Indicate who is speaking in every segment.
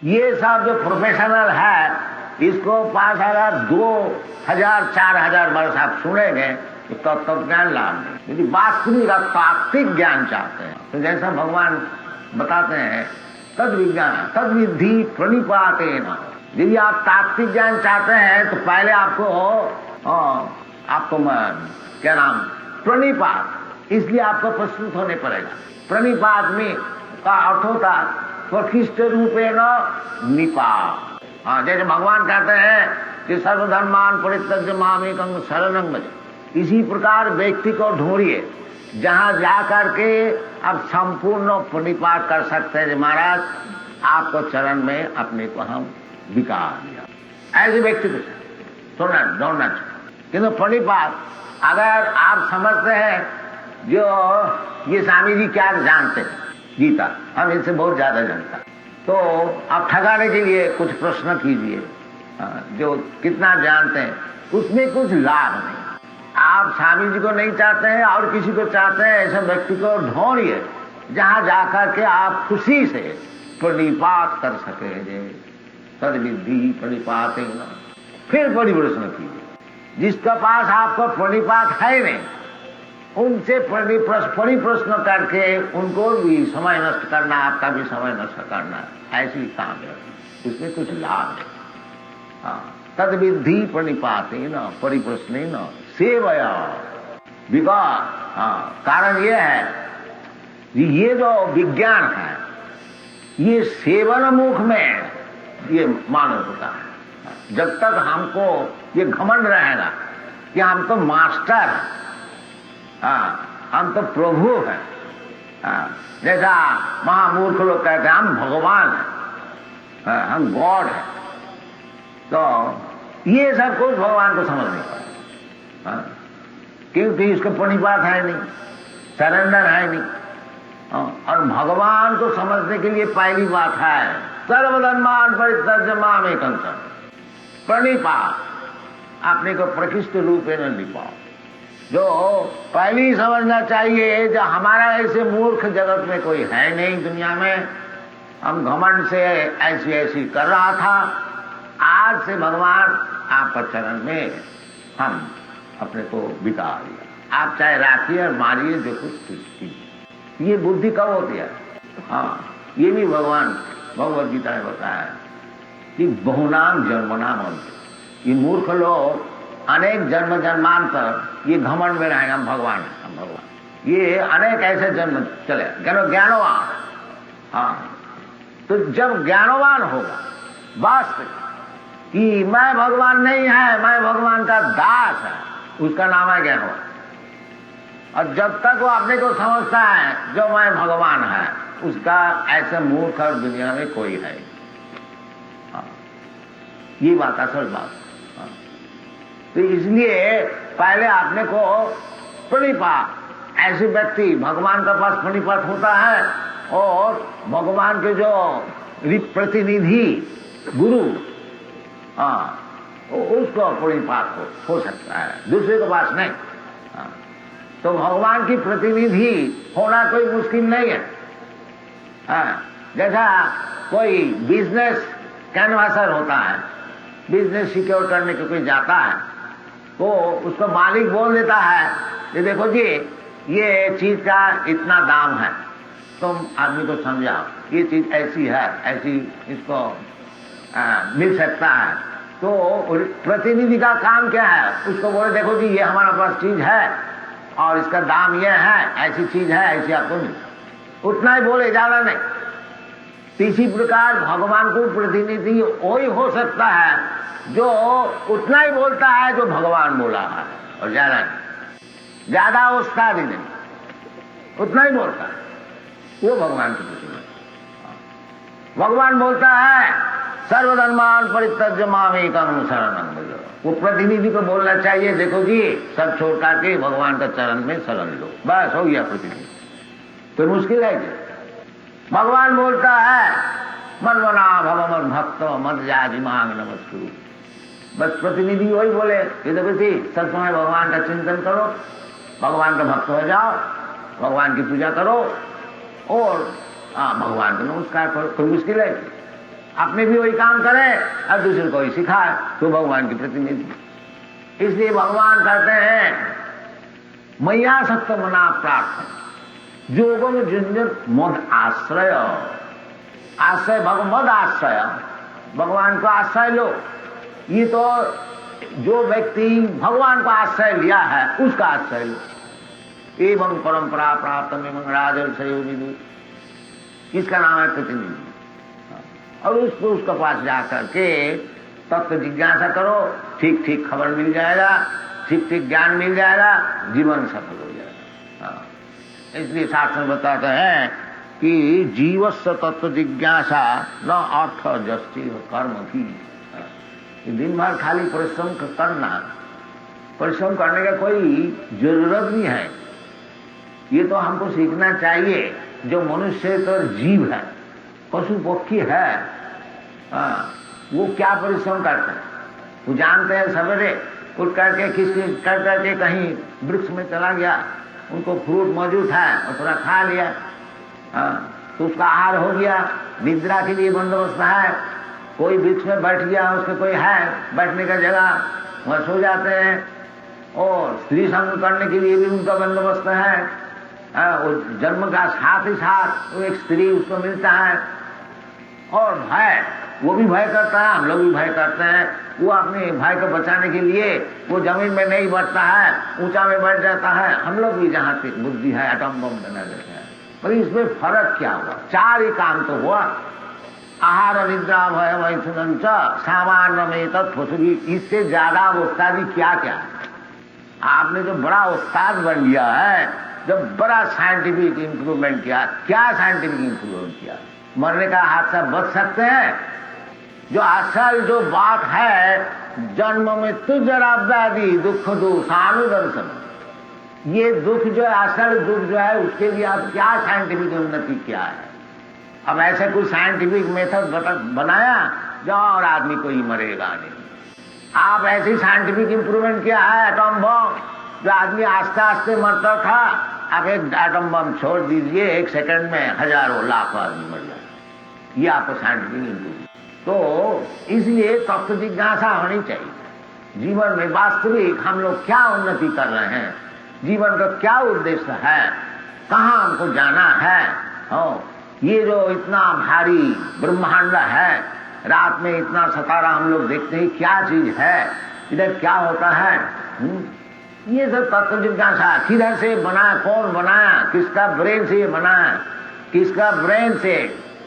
Speaker 1: ये सब जो प्रोफेशनल है, इसको 5,000, 2,000, 4,000 वर्ष आप सुनेंगे तो तत्व ज्ञान लाभ नहीं। यदि वास्तविक तात्विक ज्ञान चाहते हैं तो जैसा भगवान बताते हैं, तद विज्ञान तद विधि प्रणिपातेन। यदि आप तात्विक ज्ञान चाहते हैं तो पहले आपको क्या नाम, प्रणिपात, इसलिए आपको प्रस्तुत होने पड़ेगा। प्रणिपात में का अर्थ होता प्रकृष्ट रूपेण निपात। जैसे भगवान कहते हैं कि सर्वधर्मान परित्यज्य मामेकं शरणं व्रज, इसी प्रकार व्यक्ति को ढूंढिए जहां जाकर के आप संपूर्ण प्रणिपात कर सकते हैं। महाराज आपको चरण में अपने को हम बिका दिया, ऐसे व्यक्ति को सुनना ढूंढना चाहिए। किंतु प्रणिपात अगर आप समझते हैं, जो ये स्वामी जी क्या जानते हैं गीता, हम इनसे बहुत ज्यादा जानता, तो आप ठगाने के लिए कुछ प्रश्न कीजिए, जो कितना जानते हैं उसमें कुछ लाभ नहीं। आप स्वामी जी को नहीं चाहते हैं और किसी को चाहते हैं, ऐसे व्यक्ति को ढूंढिए जहां जाकर के आप खुशी से प्रणिपात कर सके। तद विधि प्रणिपात, फिर बड़ी प्रश्न कीजिए। जिसके पास आपको प्रणिपात है नहीं, उनसे परिप्रश्न करके उनको भी समय नष्ट करना, आपका भी समय नष्ट करना, ऐसी काम है, उसमें कुछ लाभ है। तद विधि प्रणिपातेन परिप्रश्नेन सेवया विकार। कारण ये है कि ये जो विज्ञान है, ये सेवन मुख में ये मालूम होता है। जब तक हमको ये घमंड रहेगा कि हम तो मास्टर हैं, हम तो प्रभु हैं, जैसा महामूर्ख लोग कहते हैं हम भगवान हैं, हम गॉड हैं, तो ये सब कुछ भगवान को समझ नहीं पाए, क्योंकि इसको प्रणिपात है नहीं, सरेंडर है नहीं। और भगवान को समझने के लिए पहली बात है सर्वधर्मान परित्यज्य मामेकं शरणं, प्रणिपात, अपने को प्रकृष्ट रूपेण निपाओ। जो पहली समझना चाहिए, जो हमारा ऐसे मूर्ख जगत में कोई है नहीं दुनिया में, हम घमंड से ऐसी ऐसी कर रहा था, आज से भगवान आपका चरण में हम अपने को बिका दिया। आप चाहे राखिए और मारिए, जो कुछ कीजिए। ये बुद्धि कब होती है? ये भी भगवान भगवद गीता ने बताया कि बहुनाम जन्मनाम अंत। ये मूर्ख लोग अनेक जन्म जन्मांतर ये घमंड में रहेंगे, हम भगवान हैं, हम भगवान। ये अनेक ऐसे जन्म चले ज्ञानवान। तो जब ज्ञानवान होगा वास्तविक कि मैं भगवान नहीं है, मैं भगवान का दास है, उसका नाम है ज्ञानवान। और जब तक वो अपने को समझता है जो मैं भगवान है, उसका ऐसे मूर्ख और दुनिया में कोई है। ये बात असल बात। तो इसलिए पहले आपने को प्रणिपात, ऐसे व्यक्ति भगवान का पास प्रणिपात होता है, और भगवान के जो प्रतिनिधि गुरु, उसको प्रणिपात हो सकता है, दूसरे के पास नहीं। तो भगवान की प्रतिनिधि होना कोई मुश्किल नहीं है। जैसा कोई बिजनेस कैनवासर होता है, बिजनेस सिक्योर करने के कोई जाता है, तो उसको मालिक बोल देता है कि देखो जी ये चीज का इतना दाम है, तुम आदमी को समझाओ, ये चीज ऐसी है, ऐसी इसको मिल सकता है। तो प्रतिनिधि का काम क्या है? उसको बोले देखो जी ये हमारे पास चीज है और इसका दाम ये है, ऐसी चीज है, ऐसी आपको मिल, उतना ही बोले, ज्यादा नहीं। इसी प्रकार भगवान को प्रतिनिधि वही हो सकता है जो उतना ही बोलता है जो भगवान बोला है, और ज्यादा नहीं, ज्यादा उस्ताद ही नहीं, उतना ही बोलता है, वो भगवान की प्रतिनिधि। भगवान बोलता है सर्वधर्मान परित्यज्य मामेकं शरणं व्रज, वो प्रतिनिधि को बोलना चाहिए देखो जी सब छोड़ करके भगवान का चरण में शरण लो, बस हो गया प्रतिनिधि। तो मुश्किल है जी। भगवान बोलता है मनमना भव मद भक्त मद जाति मांग नमस्कुरु, बस प्रतिनिधि वही बोले कि देखो जी सब समय भगवान का चिंतन करो, भगवान का भक्त हो जाओ, भगवान की पूजा करो और भगवान को नमस्कार करो। तो मुश्किल है। अपने भी वही काम करे और दूसरे को ही सिखाए, तो भगवान की प्रतिनिधि। इसलिए भगवान कहते हैं मैया सत्य मना प्रार्थना जोगम झुंझुन मद आश्रय। आश्रय मद आश्रय, भगवान को आश्रय लो। ये तो जो व्यक्ति भगवान को आश्रय लिया है उसका आश्रय लो। एवं परंपरा प्राप्त एवं राजल सहयोगी, इसका नाम है प्रतिनिधि। और उसके पास जाकर के तत्व जिज्ञासा करो, ठीक ठीक खबर मिल जाएगा, ठीक ठीक ज्ञान मिल जाएगा, जीवन सफल हो जाएगा। इसलिए शास्त्र बताते हैं कि जीवस्य तत्व जिज्ञासा न अर्थ जस्ती कर्म की। दिन भर खाली परिश्रम करना, परिश्रम करने का कोई जरूरत नहीं है। ये तो हमको सीखना चाहिए। जो मनुष्य तो जीव है, पशु पक्षी है, वो क्या परिश्रम करते हैं? वो जानते हैं सवेरे उठ करके खिसखिस कर करके कहीं वृक्ष में चला गया, उनको फ्रूट मौजूद है और थोड़ा खा लिया, तो उसका आहार हो गया। निद्रा के लिए बंदोबस्त है, कोई वृक्ष में बैठ गया, उसके कोई है बैठने का जगह, वह सो जाते हैं। और स्त्री संग करने के लिए भी उनका बंदोबस्त है। वो जन्म का साथ ही साथ वो एक स्त्री उसको मिलता है। और भय, वो भी भय करता है, हम लोग भी भय करते हैं। वो अपने भाई को बचाने के लिए वो जमीन में नहीं बढ़ता है, ऊंचा में बैठ जाता है। हम लोग भी जहां तक बुद्धि है एटम बम बना देते हैं। पर इसमें फर्क क्या हुआ? चार ही काम तो हुआ, आहार निद्रा भय मैथुन सामान्य में तत्वसुरी। इससे ज्यादा उस्तादी क्या क्या है? आपने जो बड़ा उस्ताद बन गया है, जब बड़ा साइंटिफिक इंप्रूवमेंट किया, क्या साइंटिफिक इंप्रूवमेंट किया? मरने का हादसा बच सकते हैं? जो असल जो बात है, जन्म में तु जरा व्याधि दुख दुसानुदर्शन, ये दुख जो है, असल दुख जो है, उसके लिए आप क्या साइंटिफिक उन्नति किया है? अब ऐसे कोई साइंटिफिक मेथड बनाया जो और आदमी कोई मरेगा नहीं। आप ऐसी साइंटिफिक इंप्रूवमेंट किया है, एटम बम, जो आदमी आस्ते आस्ते मरता था, आप एक एटम बम छोड़ दीजिए, 1 सेकंड में हजारों लाखों आदमी मर जाए। ये आपको साइंटिफिक इंप्रूवमेंट। तो इसलिए तत्व जिज्ञासा होनी चाहिए। जीवन में वास्तविक हम लोग क्या उन्नति कर रहे हैं, जीवन का क्या उद्देश्य है, कहाँ हमको जाना है। ये जो इतना भारी ब्रह्मांड है, रात में इतना सतारा हम लोग देखते हैं, क्या चीज है, इधर क्या होता है, ये सब तत्व जिज्ञासा। किधर से बना, कौन बनाया, किसका ब्रेन से ये बनाया, किसका ब्रेन से।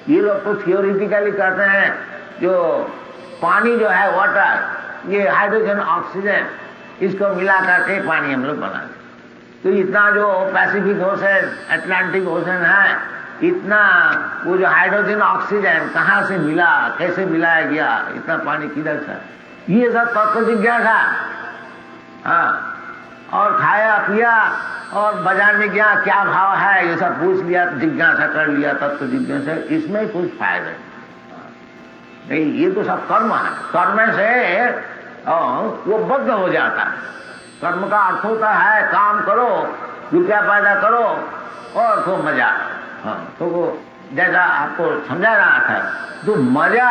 Speaker 1: ये लोग तो थियोरिटिकली कहते हैं जो पानी जो है, वाटर, ये हाइड्रोजन ऑक्सीजन, इसको मिला करके पानी हम लोग बनाते। तो इतना जो पैसिफिक ओशन, अटलांटिक ओशन है, इतना वो जो हाइड्रोजन ऑक्सीजन कहाँ से मिला, कैसे मिलाया गया, इतना पानी किधर से? ये सब तत्व जिज्ञासा। हाँ, और खाया पिया और बाजार में गया, क्या भाव है, ये सब पूछ लिया, जिज्ञासा कर लिया, तत्व जिज्ञासा। इसमें कुछ फायदा नहीं। ये तो सब कर्म है। कर्म से वो बद्ध हो जाता है। कर्म का अर्थ होता है काम करो, रुपया पैदा करो और खूब मजा। तो वो जैसा आपको समझा रहा था, तो मजा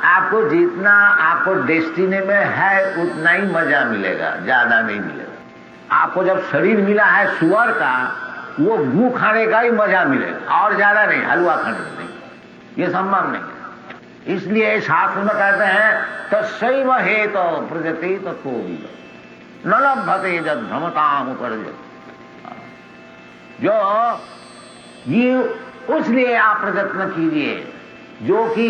Speaker 1: आपको जितना आपको डेस्टिनी में है उतना ही मजा मिलेगा, ज्यादा नहीं मिलेगा। आपको जब शरीर मिला है सुअर का, वो गू खाने का ही मजा मिलेगा और ज्यादा नहीं, हलवा खाने का नहीं, ये संभव नहीं है। इसलिए शास्त्र में कहते हैं तस्सैव हेतु प्रजति तत्तो न लभते जद भ्रमताम उपर्जति। जो ये उसलिए आप प्रयत्न कीजिए जो कि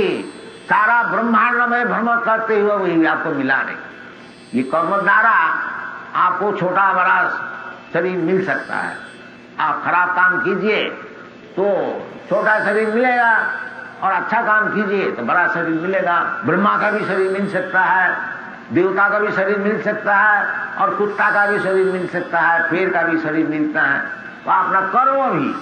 Speaker 1: सारा ब्रह्मांड में भ्रमण करते हुए वही आपको मिला नहीं। ये कर्म द्वारा आपको छोटा बड़ा शरीर मिल सकता है। आप खराब काम कीजिए तो छोटा शरीर मिलेगा और अच्छा काम कीजिए तो बड़ा शरीर मिलेगा। ब्रह्मा का भी शरीर मिल सकता है, देवता का भी शरीर मिल सकता है और कुत्ता का भी शरीर मिल सकता है, पेड़ का भी शरीर मिलता है। तो अपना कर्म भी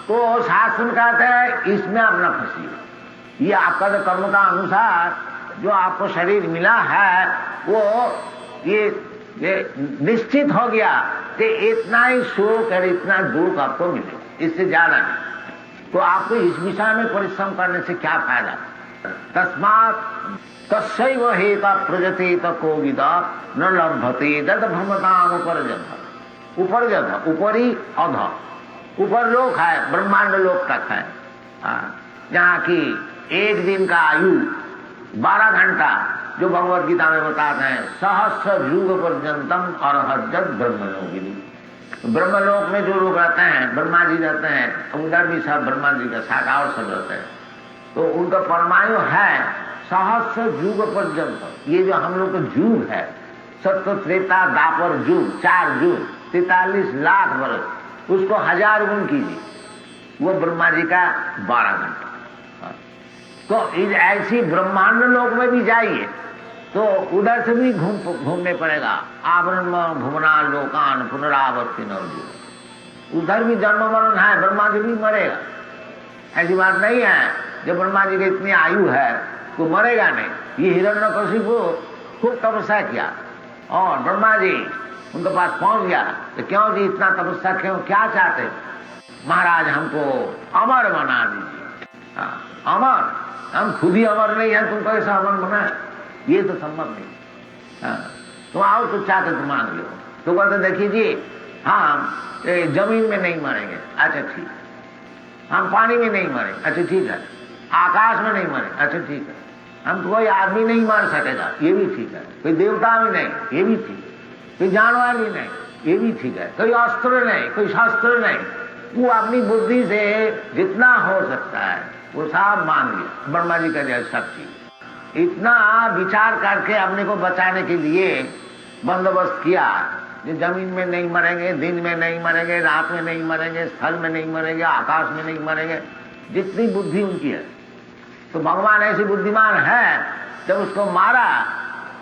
Speaker 1: तो शास्त्र कहते हैं इसमें अपना फंसिए। ये आपका जो कर्म का अनुसार जो आपको शरीर मिला है वो ये निश्चित हो गया कि इतना ही सुख और इतना दुख आपको मिले, इससे ज्यादा नहीं। तो आपको इस विषय में परिश्रम करने से क्या फायदा? तस्मात् तस्यैव हेता प्रजते तकोविद न लभते तद भ्रमताम उपर्जत ऊपरी अध ऊपर लोक है, ब्रह्मांड लोक तक है, जहाँ की एक दिन का आयु 12 घंटा, जो भगवत गीता में बताते हैं, सहस्र युग पर्यंतम अर्हत ब्रह्मलोकिनी। ब्रह्मलोक में जो लोग रहते हैं, ब्रह्मा जी रहते हैं, उधर भी सब ब्रह्मा जी का शाखा और सब रहते हैं, तो उनका परमायु है सहस्र युग पर्यंत। ये जो हम लोग का युग है, सत्य त्रेता दापर युग, 4 युग 43 लाख वर्ष, उसको 1000 गुण कीजिए, वो ब्रह्मा जी का 12 घंटा। तो ऐसी ब्रह्मांड लोक में भी जाइए तो उधर से भी घूमने पड़ेगा। आवरण भुवना लोकान पुनरावर्ती नवजीवन, उधर भी जन्म मरण है, ब्रह्मा जी भी मरेगा, ऐसी बात नहीं है। जब ब्रह्मा जी की इतनी आयु है तो मरेगा नहीं। ये हिरण्यकशिपु खूब तपस्या किया और ब्रह्मा जी उनके पास पहुंच गया, तो क्यों जी इतना तपस्या, क्यों, क्या चाहते? महाराज हमको अमर बना दीजिए। अमर, हम खुद ही अमर नहीं है, तुमको ऐसा अमर बना, ये तो संभव नहीं। तुम आओ तो चाहते तो मांग लो। तो कहते देखिए जी, हाँ जमीन में नहीं मरेंगे, अच्छा ठीक, हम पानी में नहीं मरेंगे, अच्छा ठीक है, आकाश में नहीं मरेंगे, अच्छा ठीक है, हम कोई आदमी नहीं मार सकेगा, ये भी ठीक है, कोई देवता भी नहीं, ये भी ठीक है, कोई जानवर भी नहीं, ये भी ठीक है, कोई अस्त्र नहीं, कोई शास्त्र नहीं, वो अपनी बुद्धि से जितना हो सकता है वो सब मान लिया। ब्रह्मा जी का जैसा सब चीज इतना विचार करके अपने को बचाने के लिए बंदोबस्त किया, जो जमीन में नहीं मरेंगे, दिन में नहीं मरेंगे, रात में नहीं मरेंगे, स्थल में नहीं मरेंगे, आकाश में नहीं मरेंगे, जितनी बुद्धि उनकी है। तो भगवान ऐसी बुद्धिमान है, जब उसको मारा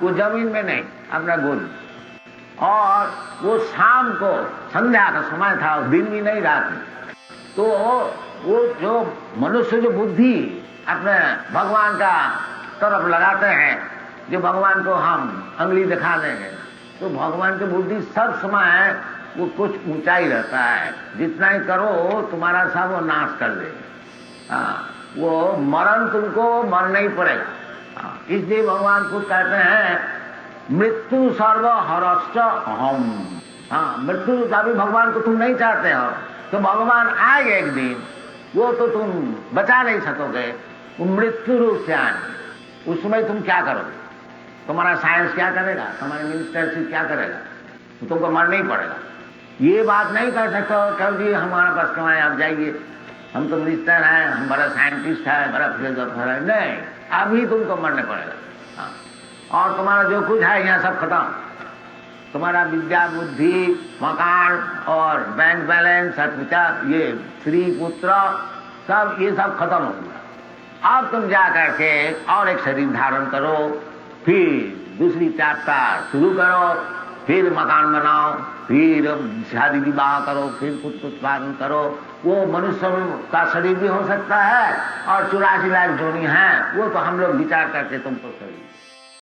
Speaker 1: वो जमीन में नहीं, अपना गोद, और वो शाम को संध्या का समय था, दिन भी नहीं रात में, तो वो जो मनुष्य जो बुद्धि अपने भगवान का तरफ लगाते हैं, जो भगवान को हम अंगली दिखा देंगे, तो भगवान की बुद्धि सब समय वो कुछ ऊंचाई रहता है, जितना ही करो तुम्हारा सब वो नाश कर देगा। वो मरण तुमको मरना ही पड़ेगा। इसलिए भगवान को कहते हैं मृत्यु सर्व हरश्च अहम। मृत्यु अभी भगवान को तुम नहीं चाहते हो, तो भगवान आएगा एक दिन, वो तो तुम बचा नहीं सकोगे, वो मृत्यु रूप से आएंगे। उस समय तुम क्या करोगे? तुम्हारा साइंस क्या करेगा, तुम्हारे मिनिस्टरशिप क्या करेगा? तो तुमको मरना ही पड़ेगा। ये बात नहीं कर सकते हो क्यों जी हमारा बस कमाए, आप जाइए, हम तो मिनिस्टर हैं, हम बड़ा साइंटिस्ट है, बड़ा फिलोसोफर है, नहीं, अभी तुमको मरने पड़ेगा। और तुम्हारा जो कुछ है यहाँ सब खत्म, तुम्हारा विद्या बुद्धि मकान और बैंक बैलेंस सर्टिफिकेट, ये स्त्री पुत्र सब, ये सब खत्म हो गया। अब तुम जा करके और एक शरीर धारण करो, फिर दूसरी चैप्टर शुरू करो, फिर मकान बनाओ, फिर शादी विवाह करो, फिर पुत्र उत्पादन करो। वो मनुष्य का शरीर भी हो सकता है और 84 लाख जोनी है, वो तो हम लोग विचार करके तुमको शरीर